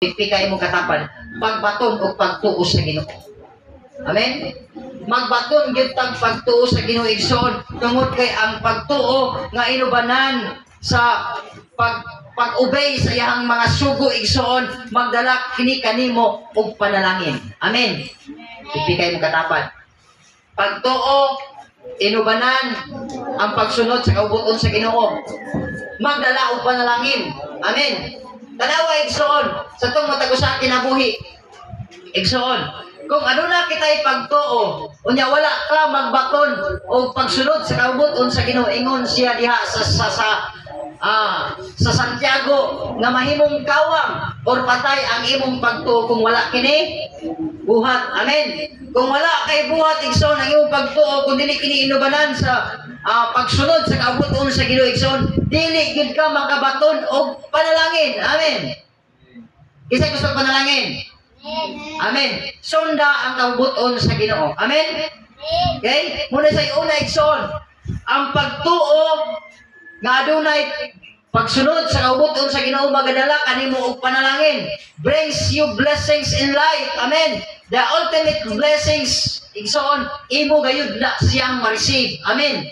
Ipikay mo katapan, pagbaton o pagtuo sa Ginoo. Amen? Magbaton gyud tag pagtuo sa Ginoo igsoon, tungod kay ang pagtuo nga inubanan sa pag-obey sa iyang mga sugo igsoon, magdala kini kanimo og panalangin. Amen. Ipikay mo katapan. Pagtuo inubanan ang pagsunod sa kaubuton sa Ginoo. Magdala og panalangin. Amen. Tanawa igsoon sa tong matag usa kinabuhi. Igsoon, kung aduna kitay pagtuo, unya wala ka magbaton o pagsunod sa kaubuton sa Ginoo, ingon siya diha sa Santiago nga mahimong kawang or patay ang imong pagtuo kung wala kini buhat. Amen. Kung wala kay buhat igsoon ang imong pagtuo, kung dili kini inubanan sa pagsunod sa kaubuton sa Ginoo igsoon, dili gid ka makabaton og panalangin. Amen. Kisay gusto panalangin? Amen. Sunda ang kaubuton sa Ginoo. Amen. Okay? Muna sa una igsoon, ang pagtuo nga adunay pagsunod sa kaubuton sa Ginoo magadala kanimo og panalangin brings you blessings in life. Amen. The ultimate blessings igsoon imo gayud na siyang ma-receive. Amen.